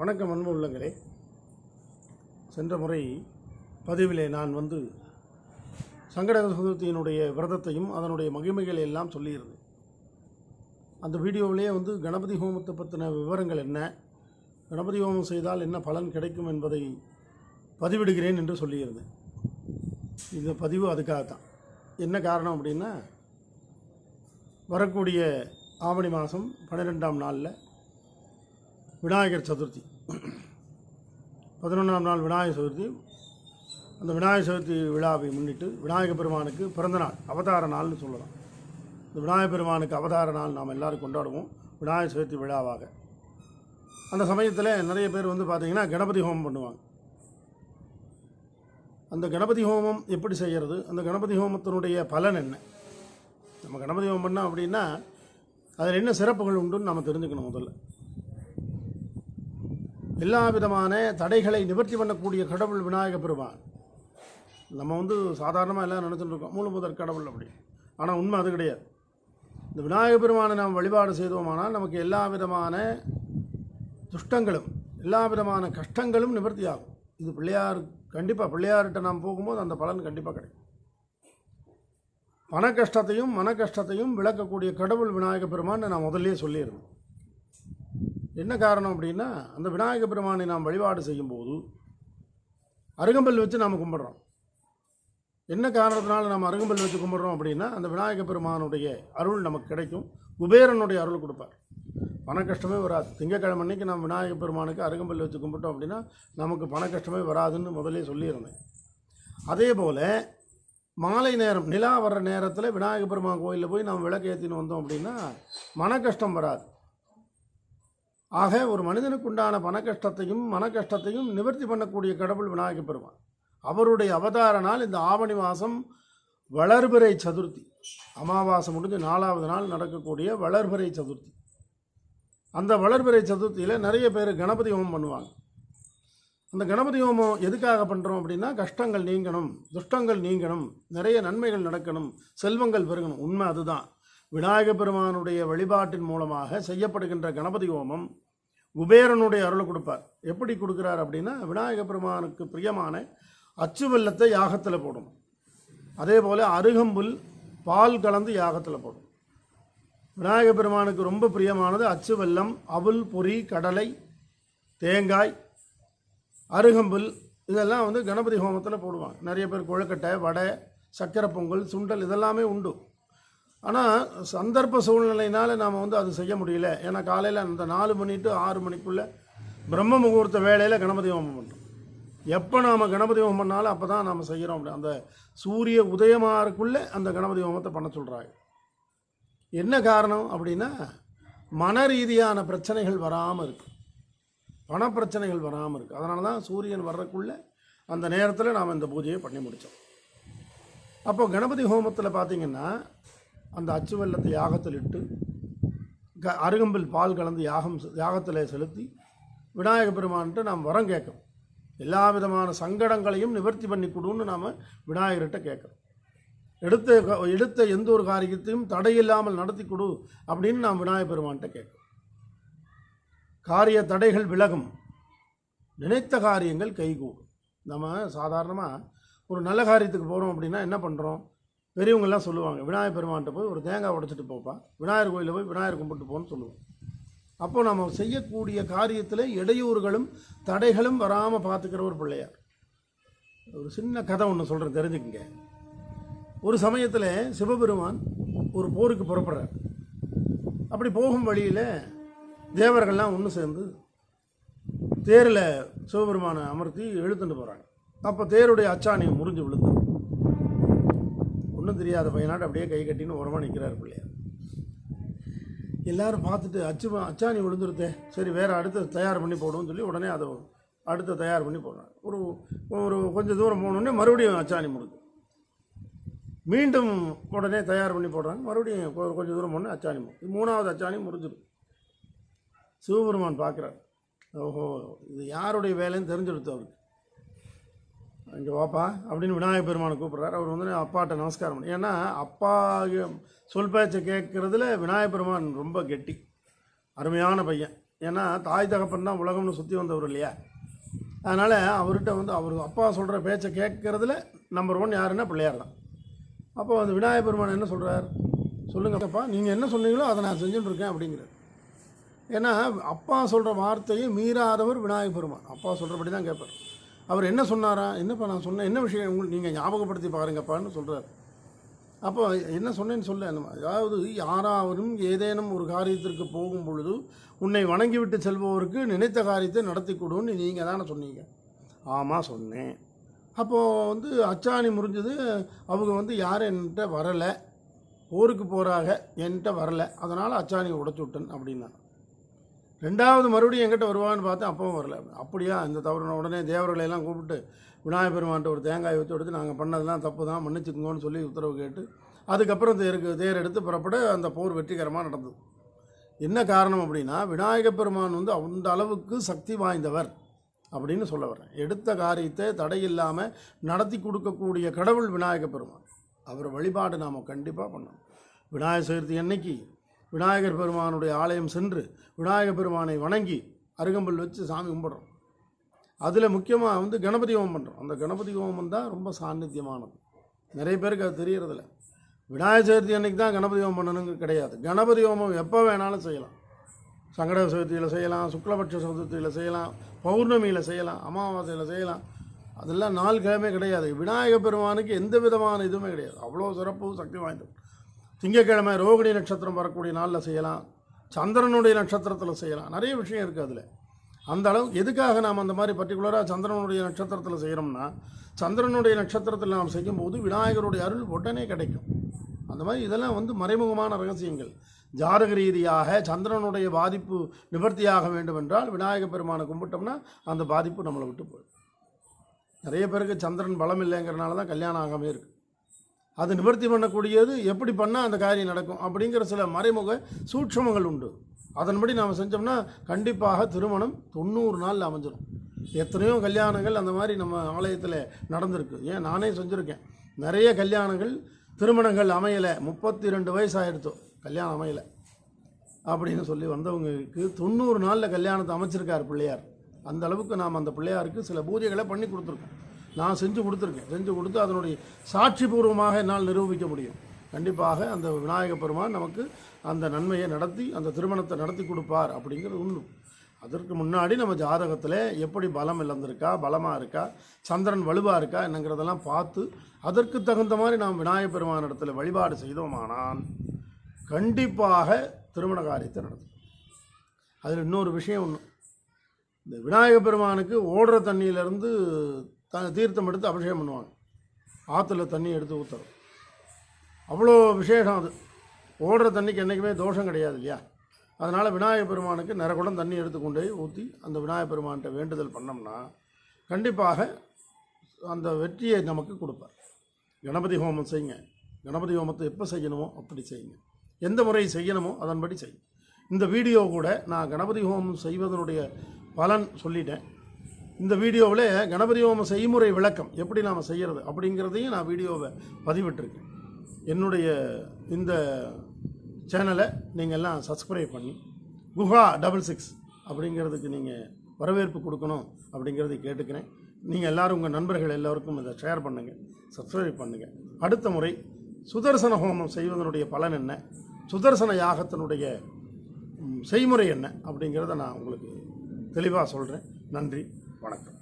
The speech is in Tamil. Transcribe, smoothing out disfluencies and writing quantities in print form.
வணக்கம் அன்பு உள்ளங்களே. சென்ற முறை பதிவிலே நான் சங்கடஹர சதுர்த்தியினுடைய விரதத்தையும் அதனுடைய மகிமைகளை எல்லாம் சொல்லியிருந்தேன். அந்த வீடியோவிலே கணபதி ஹோமத்தை பற்றின விவரங்கள் என்ன, கணபதி ஹோமம் செய்தால் என்ன பலன் கிடைக்கும் என்பதை பதிவிடுகிறேன் என்று சொல்லியிருந்தேன். இந்த பதிவு அதுக்காகத்தான். என்ன காரணம் அப்படின்னா, வரக்கூடிய ஆவணி மாதம் 12ஆம் நாளில் விநாயகர் சதுர்த்தி, 11ஆம் நாள் விநாயகர் சதுர்த்தி. அந்த விநாயகர் சதுர்த்தி விழாவை முன்னிட்டு விநாயகர் பெருமானுக்கு பிறந்த நாள், அவதார நாள்னு சொல்லலாம். இந்த விநாயகர் பெருமானுக்கு அவதார நாள் நாம் எல்லோரும் கொண்டாடுவோம் விநாயகர் சதுர்த்தி விழாவாக. அந்த சமயத்தில் நிறைய பேர் பார்த்திங்கன்னா கணபதி ஹோமம் பண்ணுவாங்க. அந்த கணபதி ஹோமம் எப்படி செய்கிறது, அந்த கணபதி ஹோமத்தினுடைய பலன் என்ன, நம்ம கணபதி ஹோமம் பண்ணோம் அப்படின்னா அதில் என்ன சிறப்புகள் உண்டுன்னு நம்ம தெரிஞ்சுக்கணும். முதல்ல எல்லா விதமான தடைகளை நிவர்த்தி பண்ணக்கூடிய கடவுள் விநாயகர் பெருமான். நம்ம சாதாரணமாக எல்லாம் நினச்சிட்டு இருக்கோம் மூல முதற் கடவுள் அப்படி. ஆனால் உண்மை அது கிடையாது. இந்த விநாயகர் பெருமானை நாம் வழிபாடு செய்தோமானால் நமக்கு எல்லா விதமான துஷ்டங்களும் எல்லா விதமான கஷ்டங்களும் நிவர்த்தி ஆகும். இது கண்டிப்பாக பிள்ளையார்கிட்ட நாம் போகும்போது அந்த பலன் கண்டிப்பாக கிடைக்கும். பண கஷ்டத்தையும் மன கஷ்டத்தையும் விளக்கக்கூடிய கடவுள் விநாயகர் பெருமான் நான் முதல்லே சொல்லியிருந்தேன். என்ன காரணம் அப்படின்னா, அந்த விநாயகர் பெருமானை நாம் வழிபாடு செய்யும்போது அருகம்பல் வச்சு நாம் கும்பிட்றோம். என்ன காரணத்தினால நாம் அருகம்பல் வச்சு கும்பிட்றோம் அப்படின்னா, அந்த விநாயகர் பெருமானுடைய அருள் நமக்கு கிடைக்கும். குபேரனுடைய அருள் கொடுப்பார். பண கஷ்டமே வராது. திங்கக்கிழமை அன்னைக்கு நாம் விநாயகர் பெருமானுக்கு அருகம்பல் வச்சு கும்பிட்டோம் அப்படின்னா நமக்கு பண கஷ்டமே வராதுன்னு முதலே சொல்லியிருந்தேன். அதே போல் மாலை நேரம் நிலா வர்ற நேரத்தில் விநாயகர் பெருமான் கோயிலில் போய் நாம் விளக்கு ஏற்றின்னு வந்தோம் அப்படின்னா மன கஷ்டம் வராது. ஆக ஒரு மனிதனுக்கு உண்டான பண கஷ்டத்தையும் மன கஷ்டத்தையும் நிவர்த்தி பண்ணக்கூடிய கடவுள் விநாயகர் பெருமான். அவருடைய அவதார நாள் இந்த ஆவணி மாதம் வளர்பிறை சதுர்த்தி, அமாவாசை முடிஞ்சு 4வது நாள் நடக்கக்கூடிய வளர்பிறை சதுர்த்தி. அந்த வளர்பிறை சதுர்த்தியில் நிறைய பேர் கணபதி ஹோமம் பண்ணுவாங்க. அந்த கணபதி ஹோமம் எதுக்காக பண்ணுறோம் அப்படின்னா, கஷ்டங்கள் நீங்கணும், துஷ்டங்கள் நீங்கணும், நிறைய நன்மைகள் நடக்கணும், செல்வங்கள் பெருகணும். உண்மை அதுதான். விநாயகர் பெருமானுடைய வழிபாட்டின் மூலமாக செய்யப்படுகின்ற கணபதி ஹோமம் குபேரனுடைய அருளை கொடுப்பார். எப்படி கொடுக்குறார் அப்படின்னா, விநாயகர் பெருமானுக்கு பிரியமான அச்சு வெல்லத்தை யாகத்தில் போடும். அதே போல் அருகம்புல் பால் கலந்து யாகத்தில் போடும். விநாயகர் பெருமானுக்கு ரொம்ப பிரியமானது அச்சு வெல்லம், அவுல், பொரி, கடலை, தேங்காய், அருகம்புல் இதெல்லாம் கணபதி ஹோமத்தில் போடுவாங்க. நிறைய பேர் கொழுக்கட்டை, வடை, சக்கரை பொங்கல், சுண்டல் இதெல்லாமே உண்டு. ஆனால் சந்தர்ப்ப சூழ்நிலையினால் நாம் அது செய்ய முடியல. ஏன்னா காலையில் அந்த 4 மணி to 6 மணிக்குள்ளே பிரம்ம முகூர்த்த வேளையில் கணபதி ஹோமம் பண்ணுறோம். எப்போ நாம் கணபதி ஹோமம் பண்ணாலும் அப்போ தான் நாம் செய்கிறோம். அப்படி அந்த சூரிய உதயமாகக்குள்ளே அந்த கணபதி ஹோமத்தை பண்ண சொல்கிறாங்க. என்ன காரணம் அப்படின்னா, மன ரீதியான பிரச்சனைகள் வராமல் இருக்குது, பணப்பிரச்சனைகள் வராமல் இருக்குது. அதனால தான் சூரியன் வர்றக்குள்ளே அந்த நேரத்தில் நாம் இந்த பூஜையை பண்ணி முடித்தோம். அப்போ கணபதி ஹோமத்தில் பார்த்திங்கன்னா, அந்த அச்சு வெல்லத்தை யாகத்தில் இட்டு அருகம்பில் பால் கலந்து யாகத்தில் செலுத்தி விநாயகர் பெருமான்ட்டு நாம் வரம் கேட்கணும். எல்லா விதமான சங்கடங்களையும் நிவர்த்தி பண்ணி கொடுன்னு நாம் விநாயகர்கிட்ட கேட்குறோம். எடுத்த எந்த ஒரு காரியத்தையும் தடையில்லாமல் நடத்தி கொடு அப்படின்னு நாம் விநாயகர் பெருமான்கிட்ட கேட்குறோம். காரிய தடைகள் விலகும், நினைத்த காரியங்கள் கைகூடும். நம்ம சாதாரணமாக ஒரு நல்ல காரியத்துக்கு போகிறோம் அப்படின்னா என்ன பண்ணுறோம், பெரியவங்கெல்லாம் சொல்லுவாங்க, விநாயகர் பெருமான்கிட்ட போய் ஒரு தேங்காய் உடைச்சிட்டு போப்பா, விநாயகர் கோயிலில் போய் விநாயகர் கும்பிட்டு போன்னு சொல்லுவோம். அப்போது நம்ம செய்யக்கூடிய காரியத்தில் இடையூறுகளும் தடைகளும் வராமல் பார்த்துக்கிற ஒரு பிள்ளையார். ஒரு சின்ன கதை ஒன்று சொல்கிறேன், தெரிஞ்சுக்கங்க. ஒரு சமயத்தில் சிவபெருமான் ஒரு போருக்கு புறப்படுறார். அப்படி போகும் வழியில் தேவர்கள்லாம் ஒன்று சேர்ந்து தேரில் சிவபெருமானை அமர்த்தி இழுத்துட்டு போகிறாங்க. அப்போ தேருடைய அச்சாணி முறிஞ்சு விழுந்து ஒன்றும் தெரியாத பையனாட்டு அப்படியே கை கட்டின்னு ஓரமாக நிற்கிறார் பிள்ளையார். எல்லோரும் பார்த்துட்டு அச்சாணி விழுந்துருத்தே, சரி வேறு அடுத்த தயார் பண்ணி போடுவோம்னு சொல்லி உடனே அதை அடுத்த தயார் பண்ணி போடுறாங்க. ஒரு கொஞ்சம் தூரம் போனோடனே மறுபடியும் அச்சாணி முடுது. மீண்டும் உடனே தயார் பண்ணி போடுறாங்க. மறுபடியும் கொஞ்சம் தூரம் போனோடனே அச்சாணி முடுது. 3வது அச்சாணி முறிஞ்சிடும். சிவபெருமான் பார்க்குறார், ஓஹோ இது யாருடைய வேலைன்னு தெரிஞ்செடுத்து அவருக்கு. இங்கே வாப்பா அப்படின்னு விநாயகர் பெருமானை கூப்பிட்றாரு. அவர் அப்பாட்ட நமஸ்காரம் பண்ணி, ஏன்னா அப்பா சொல் பேச்சை கேட்குறதுல விநாயகர் பெருமான் ரொம்ப கெட்டி, அருமையான பையன். ஏன்னா தாய் தகப்பன் தான் உலகம்னு சுற்றி வந்தவர் இல்லையா. அதனால் அவர்கிட்ட வந்து அவர் அப்பா சொல்கிற பேச்சை கேட்குறதுல நம்பர் 1 யாருன்னா பிள்ளையார் தான். அப்போ அந்த விநாயகப் பெருமான் என்ன சொல்கிறார், சொல்லுங்கப்பா நீங்கள் என்ன சொன்னீங்களோ அதை நான் செஞ்சுட்டுருக்கேன் அப்படிங்கிறார். ஏன்னா அப்பா சொல்கிற வார்த்தையை மீறாதவர் விநாயகப் பெருமான். அப்பா சொல்கிறபடி தான் கேட்பார். அவர் என்ன சொன்னாரா, என்னப்பா நான் சொன்னேன், என்ன விஷயம் உங்களுக்கு நீங்கள் ஞாபகப்படுத்தி பாருங்கப்பான்னு சொல்கிறார். அப்போ என்ன சொன்னேன்னு சொல்ல, அதாவது யாராவதும் ஏதேனும் ஒரு காரியத்திற்கு போகும் பொழுது உன்னை வணங்கிவிட்டு செல்பவருக்கு நினைத்த காரியத்தை நடத்தி கொடுன்னு நீங்கள் தானே சொன்னீங்க. ஆமாம் சொன்னேன். அப்போது வந்து அச்சாணி முறிஞ்சது, அவங்க வந்து யாரும் என்கிட்ட வரலை, போருக்கு போகிறாங்க, என்கிட்ட வரலை, அதனால் அச்சாணி உடைச்சு விட்டேன் அப்படின்னா. 2வது மறுபடியும் என்கிட்ட வருவான்னு பார்த்தேன், அப்பவும் வரல. அப்படியா, இந்த தவறுன உடனே தேவர்களையெல்லாம் கூப்பிட்டு விநாயகப் பெருமான்ட்ட ஒரு தேங்காய் வச்சு எடுத்து நாங்கள் பண்ணதெல்லாம் தப்பு தான், மன்னிச்சுக்கோன்னு சொல்லி உத்தரவு கேட்டு அதுக்கப்புறம் தேர் எடுத்து புறப்பட அந்த போர் வெற்றிகரமாக நடந்தது. என்ன காரணம் அப்படின்னா, விநாயகப் பெருமான் வந்து அந்த அளவுக்கு சக்தி வாய்ந்தவர் அப்படின்னு சொல்ல வரேன். எடுத்த காரியத்தை தடையில்லாமல் நடத்தி கொடுக்கக்கூடிய கடவுள் விநாயகப் பெருமான். அவர் வழிபாடு நாம் கண்டிப்பாக பண்ணணும். விநாயகர் சதுர்த்தி அன்னைக்கு விநாயகர் பெருமானுடைய ஆலயம் சென்று விநாயகப் பெருமானை வணங்கி அருகம்புல் வச்சு சாமி கும்பிட்றோம். அதில் முக்கியமாக வந்து கணபதி ஹோமம் பண்ணுறோம். அந்த கணபதி ஹோமம் தான் ரொம்ப சாநித்தியமானது. நிறைய பேருக்கு அது தெரியறதில்ல. விநாயகர் சதுர்த்தி அன்றைக்கி தான் கணபதி ஹோமம் பண்ணணுங்க கிடையாது. கணபதி ஹோமம் எப்போ வேணாலும் செய்யலாம். சங்கட சதுர்த்தியில் செய்யலாம், சுக்லபட்ச சதுர்த்தியில் செய்யலாம், பௌர்ணமியில் செய்யலாம், அமாவாசையில் செய்யலாம். அதெல்லாம் நாள் கிழமை கிடையாது. விநாயகப் பெருமானுக்கு எந்த விதமான இதுவுமே கிடையாது. அவ்வளோ சிறப்பு சக்தி வாய்ந்தது. திங்கக்கிழமை ரோகிணி நட்சத்திரம் வரக்கூடிய நாளில் செய்யலாம், சந்திரனுடைய நட்சத்திரத்தில் செய்யலாம். நிறைய விஷயம் இருக்குது அதில். அந்த அளவு எதுக்காக நாம் அந்த மாதிரி பர்டிகுலராக சந்திரனுடைய நட்சத்திரத்தில் செய்கிறோம்னா, சந்திரனுடைய நட்சத்திரத்தில் நாம் செய்யும்போது விநாயகருடைய அருள் உடனே கிடைக்கும். அந்த மாதிரி இதெல்லாம் வந்து மறைமுகமான ரகசியங்கள். ஜாதக ரீதியாக சந்திரனுடைய பாதிப்பு நிவர்த்தியாக வேண்டும் என்றால் விநாயகப் பெருமானை கும்பிட்டோம்னா அந்த பாதிப்பு நம்மளை விட்டு போயிடும். நிறைய பேருக்கு சந்திரன் பலம் இல்லைங்கிறனால தான் கல்யாணம் ஆகாமே இருக்குது. அது நிவர்த்தி பண்ணக்கூடியது எப்படி பண்ணால் அந்த காரியம் நடக்கும் அப்படிங்கிற சில மறைமுக சூட்சமங்கள் உண்டு. அதன்படி நாம் செஞ்சோம்னா கண்டிப்பாக திருமணம் 90 நாளில் அமைஞ்சிடும். எத்தனையோ கல்யாணங்கள் அந்த மாதிரி நம்ம ஆலயத்தில் நடந்திருக்கு. ஏன் நானே செஞ்சுருக்கேன். நிறைய கல்யாணங்கள் திருமணங்கள் அமையலை, 32 வயசு ஆகிடுத்தோம் கல்யாணம் அமையலை அப்படின்னு சொல்லி வந்தவங்களுக்கு 90 நாளில் கல்யாணத்தை அமைச்சிருக்கார் பிள்ளையார். அந்த அளவுக்கு நாம் அந்த பிள்ளையாருக்கு சில பூஜைகளை பண்ணி கொடுத்துருக்கோம். நான் செஞ்சு கொடுத்துருக்கேன். செஞ்சு கொடுத்து அதனுடைய சாட்சி பூர்வமாக என்னால் நிரூபிக்க முடியும். கண்டிப்பாக அந்த விநாயகப் பெருமான் நமக்கு அந்த நன்மையை நடத்தி அந்த திருமணத்தை நடத்தி கொடுப்பார் அப்படிங்கிறது உண்மை. அதற்கு முன்னாடி நம்ம ஜாதகத்தில் எப்படி பலம் இழந்திருக்கா, பலமாக இருக்கா, சந்திரன் வலுவாக இருக்கா என்னங்கிறதெல்லாம் பார்த்து அதற்கு தகுந்த மாதிரி நாம் விநாயகப் பெருமான் இடத்துல வழிபாடு செய்தோமானால் கண்டிப்பாக திருமண காரியத்தை நடத்தும். அதில் இன்னொரு விஷயம் ஒன்று, இந்த விநாயகப் பெருமானுக்கு ஓடுற தண்ணியிலேருந்து தீர்த்தம் எடுத்து அபிஷேகம் பண்ணுவாங்க. ஆற்றுல தண்ணி எடுத்து ஊற்றுறோம். அவ்வளோ விசேஷம் அது. ஓடுற தண்ணிக்கு என்றைக்குமே தோஷம் கிடையாது இல்லையா. அதனால் விநாயகப் பெருமானுக்கு நிறகுடம் தண்ணி எடுத்துக்கொண்டு போய் ஊற்றி அந்த விநாயகப் பெருமான்கிட்ட வேண்டுதல் பண்ணோம்னா கண்டிப்பாக அந்த வெற்றியை நமக்கு கொடுப்பார். கணபதி ஹோமம் செய்யுங்க. கணபதி ஹோமத்தை எப்போ செய்யணுமோ அப்படி செய்யுங்க. எந்த முறை செய்யணுமோ அதன்படி செய்யுங்க. இந்த வீடியோ கூட நான் கணபதி ஹோமம் செய்வதனுடைய பலன் சொல்லிட்டேன். இந்த வீடியோவில் கணபதி ஹோம செய்முறை விளக்கம் எப்படி நாம் செய்கிறது அப்படிங்கிறதையும் நான் வீடியோவை பதிவிட்டிருக்கேன். என்னுடைய இந்த சேனலை நீங்கள் எல்லாம் சப்ஸ்கிரைப் பண்ணி குஹா 66 அப்படிங்கிறதுக்கு நீங்கள் வரவேற்பு கொடுக்கணும் அப்படிங்கிறதை கேட்டுக்கிறேன். நீங்கள் எல்லோரும் உங்கள் நண்பர்கள் எல்லோருக்கும் இதை ஷேர் பண்ணுங்கள், சப்ஸ்கிரைப் பண்ணுங்கள். அடுத்த முறை சுதர்சன ஹோமம் செய்வதனுடைய பலன் என்ன, சுதர்சன யாகத்தினுடைய செய்முறை என்ன அப்படிங்கிறத நான் உங்களுக்கு தெளிவாக சொல்கிறேன். நன்றி, வணக்கம்.